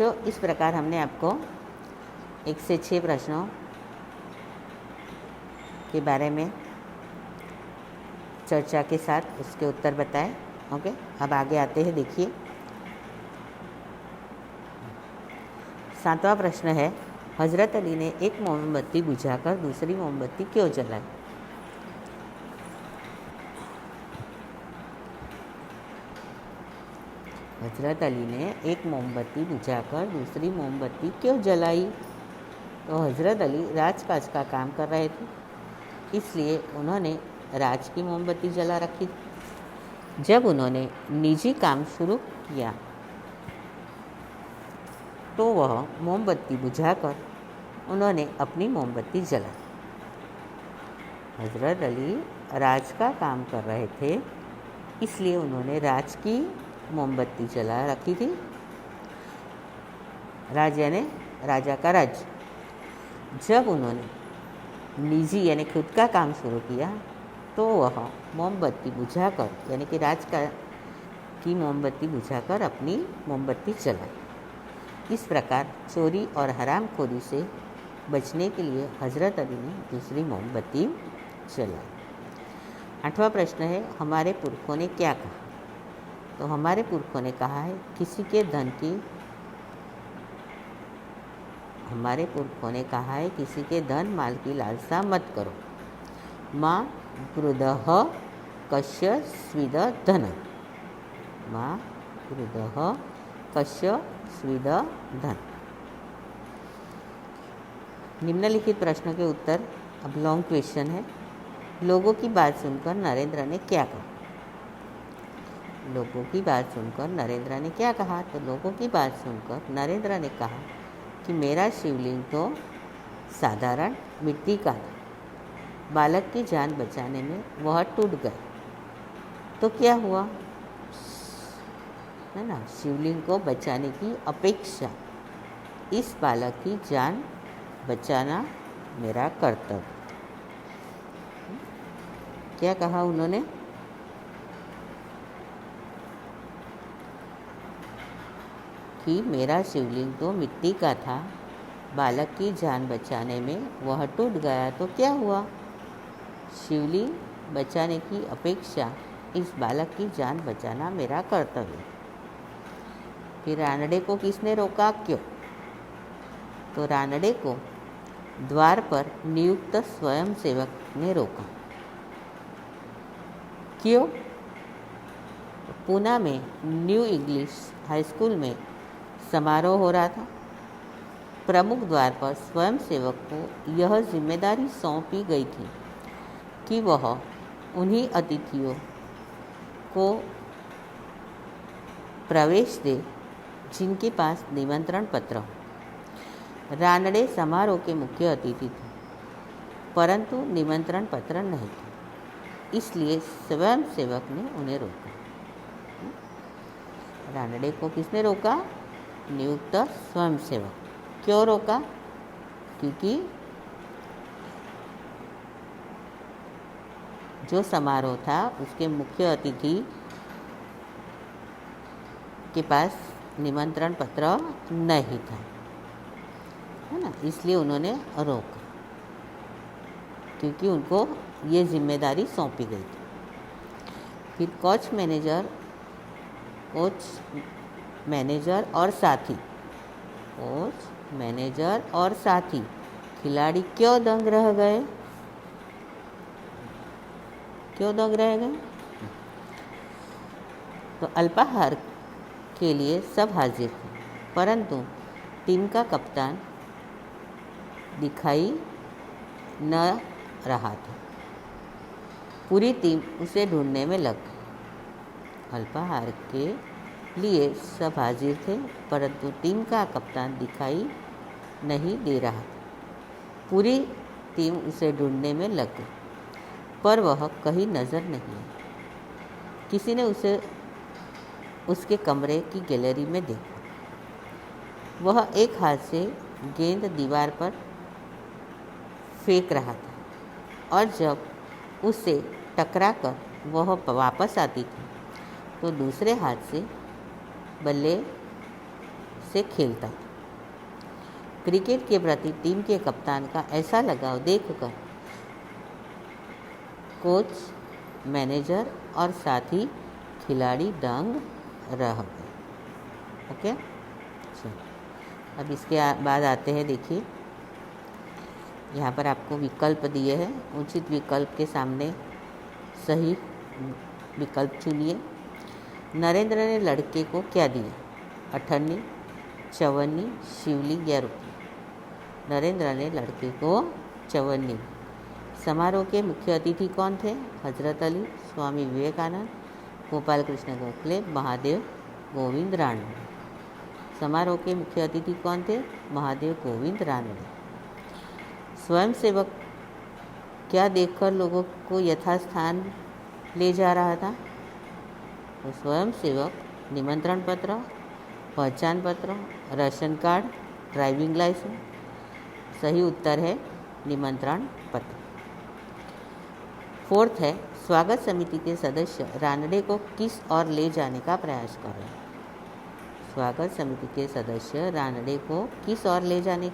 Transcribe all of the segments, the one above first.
तो इस प्रकार हमने आपको 1 से 6 प्रश्नों के बारे में चर्चा के साथ उसके उत्तर बताए। ओके, अब आगे आते हैं। देखिए 7वां प्रश्न है, हज़रत अली ने एक मोमबत्ती बुझाकर दूसरी मोमबत्ती क्यों जलाई? हज़रत अली ने एक मोमबत्ती बुझाकर दूसरी मोमबत्ती क्यों जलाई? तो हज़रत अली राजकाज का काम कर रहे थे, इसलिए उन्होंने राज की मोमबत्ती जला रखी। जब उन्होंने निजी काम शुरू किया तो वह मोमबत्ती बुझाकर उन्होंने अपनी मोमबत्ती जलाई। हज़रत अली राज का काम कर रहे थे, इसलिए उन्होंने राज की मोमबत्ती जला रखी थी। राज यानी राजा का राज। जब उन्होंने निजी यानी खुद का काम शुरू किया तो वह मोमबत्ती बुझाकर यानी कि राज की मोमबत्ती बुझाकर अपनी मोमबत्ती जलाई। इस प्रकार चोरी और हरामखोरी से बचने के लिए हज़रत अली ने दूसरी मोमबत्ती जलाई। 8वां प्रश्न है, हमारे पुरखों ने क्या कहा? तो हमारे पुरखों ने कहा है किसी के धन माल की लालसा मत करो। माँ गृदः कस्य स्विद धन। माँ गृदः कस्य स्विद धन। निम्नलिखित प्रश्नों के उत्तर। अब लॉन्ग क्वेश्चन है। लोगों की बात सुनकर नरेंद्र ने क्या कहा? लोगों की बात सुनकर नरेंद्र ने क्या कहा? तो लोगों की बात सुनकर नरेंद्र ने कहा कि मेरा शिवलिंग तो साधारण मिट्टी का था, बालक की जान बचाने में वह टूट गया तो क्या हुआ? है ना, शिवलिंग को बचाने की अपेक्षा इस बालक की जान बचाना मेरा कर्तव्य। क्या कहा उन्होंने? कि मेरा शिवलिंग तो मिट्टी का था, बालक की जान बचाने में वह टूट गया तो क्या हुआ? शिवलिंग बचाने की अपेक्षा इस बालक की जान बचाना मेरा कर्तव्य। फिर रानड़े को किसने रोका, क्यों? तो रानड़े को द्वार पर नियुक्त स्वयंसेवक ने रोका। क्यों? पूना में न्यू इंग्लिश हाई स्कूल में समारोह हो रहा था। प्रमुख द्वार पर स्वयंसेवक को यह जिम्मेदारी सौंपी गई थी कि वह उन्हीं अतिथियों को प्रवेश दे जिनके पास निमंत्रण पत्र हो। रानड़े समारोह के मुख्य अतिथि थे, परंतु निमंत्रण पत्र नहीं थे, इसलिए स्वयंसेवक ने उन्हें रोका। रानड़े को किसने रोका? नियुक्त स्वयंसेवक। क्यों रोका? क्योंकि जो समारोह था उसके मुख्य अतिथि के पास निमंत्रण पत्र नहीं था, है ना, इसलिए उन्होंने रोका, क्योंकि उनको ये जिम्मेदारी सौंपी गई थी। फिर कोच मैनेजर और साथी खिलाड़ी क्यों दंग रह गए? तो अल्पाहार के लिए सब हाजिर थे, परंतु टीम का कप्तान दिखाई न रहा था। पूरी टीम उसे ढूंढने में लग गई। अल्पाहार के लिए सब हाजिर थे, परंतु टीम का कप्तान दिखाई नहीं दे रहा था। पूरी टीम उसे ढूंढने में लग गई, पर वह कहीं नज़र नहीं आई। किसी ने उसे उसके कमरे की गैलरी में देखा। वह एक हाथ से गेंद दीवार पर फेंक रहा था और जब उससे टकराकर वह वापस आती थी तो दूसरे हाथ से बल्ले से खेलता था। क्रिकेट के प्रति टीम के कप्तान का ऐसा लगाव देखकर कोच, मैनेजर और साथी खिलाड़ी दंग रह गए। ओके, अब इसके बाद आते हैं, देखिए यहाँ पर आपको विकल्प दिए हैं। उचित विकल्प के सामने सही विकल्प चुनिए। नरेंद्र ने लड़के को क्या दिया? अठन्नी, चवन्नी, शिवलिंग या रुपये? नरेंद्र ने लड़के को चवन्नी। समारोह के मुख्य अतिथि कौन थे? हजरत अली, स्वामी विवेकानंद, गोपाल कृष्ण गोखले, महादेव गोविंद रानडे। समारोह के मुख्य अतिथि कौन थे? महादेव गोविंद रानडे। स्वयंसेवक क्या देखकर लोगों को यथास्थान ले जा रहा था? तो स्वयंसेवक निमंत्रण पत्र, पहचान पत्र, राशन कार्ड, ड्राइविंग लाइसेंस। सही उत्तर है निमंत्रण पत्र। फोर्थ है, स्वागत समिति के सदस्य रानडे को किस ओर ले जाने का प्रयास कर रहे हैं? स्वागत समिति के सदस्य रानडे को किस ओर ले जाने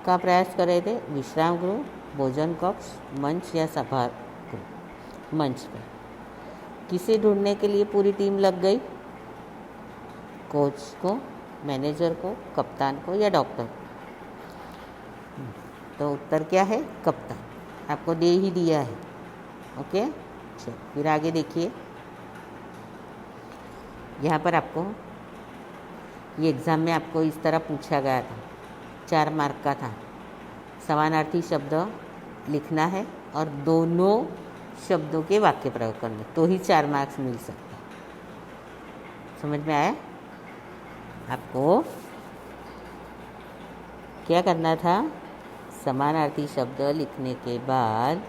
का प्रयास कर रहे थे? विश्राम गृह, भोजन कक्ष, मंच या सभागृह? मंच पर। किसे ढूंढने के लिए पूरी टीम लग गई? कोच को, मैनेजर को, कप्तान को या डॉक्टर? तो उत्तर क्या है? कप्तान। आपको दे ही दिया है। ओके, चलो फिर आगे देखिए। यहाँ पर आपको ये एग्ज़ाम में आपको इस तरह पूछा गया था, 4 मार्क का था। समानार्थी शब्द लिखना है और दोनों शब्दों के वाक्य प्रयोग करने, तो ही 4 मार्क्स मिल सकते हैं। समझ में आया? आपको क्या करना था? समानार्थी शब्द लिखने के बाद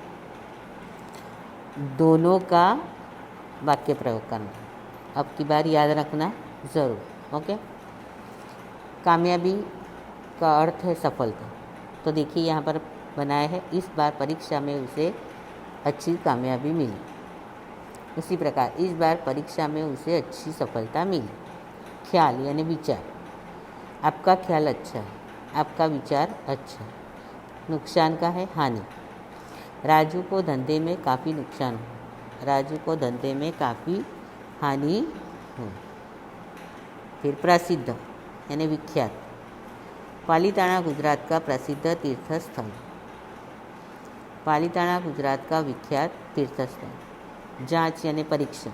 दोनों का वाक्य प्रयोग करना। अब की बार याद रखना ज़रूर। ओके, कामयाबी का अर्थ है सफलता। तो देखिए यहाँ पर बनाया है, इस बार परीक्षा में उसे अच्छी कामयाबी मिली। उसी प्रकार इस बार परीक्षा में उसे अच्छी सफलता मिली। ख्याल यानी विचार, आपका ख्याल अच्छा है, आपका विचार अच्छा है। नुकसान का है हानि। राजू को धंधे में काफ़ी नुकसान हुआ, राजू को धंधे में काफ़ी हानि हुई। फिर प्रसिद्ध यानी विख्यात। पालीताना गुजरात का प्रसिद्ध तीर्थ स्थल। पालीताना गुजरात का विख्यात तीर्थ स्थल। जांच यानी परीक्षा।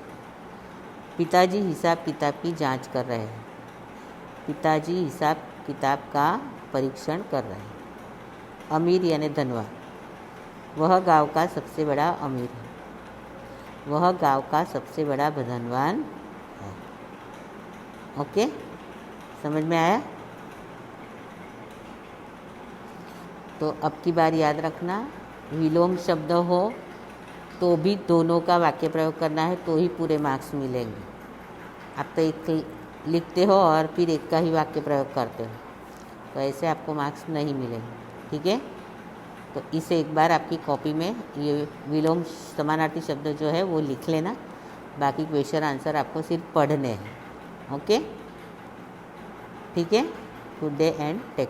पिताजी हिसाब किताब की जांच कर रहे हैं, पिताजी हिसाब किताब का परीक्षण कर रहे हैं। अमीर यानी धनवान। वह गांव का सबसे बड़ा अमीर है, वह गांव का सबसे बड़ा धनवान है। ओके, समझ में आया? तो अब की बार याद रखना, विलोम शब्द हो तो भी दोनों का वाक्य प्रयोग करना है, तो ही पूरे मार्क्स मिलेंगे। आप तो एक लिखते हो और फिर एक का ही वाक्य प्रयोग करते हो, तो ऐसे आपको मार्क्स नहीं मिलेंगे। ठीक है, तो इसे एक बार आपकी कॉपी में ये विलोम समानार्थी शब्द जो है वो लिख लेना। बाकी क्वेश्चन आंसर आपको सिर्फ पढ़ने हैं। ओके, ठीक है। Good day and take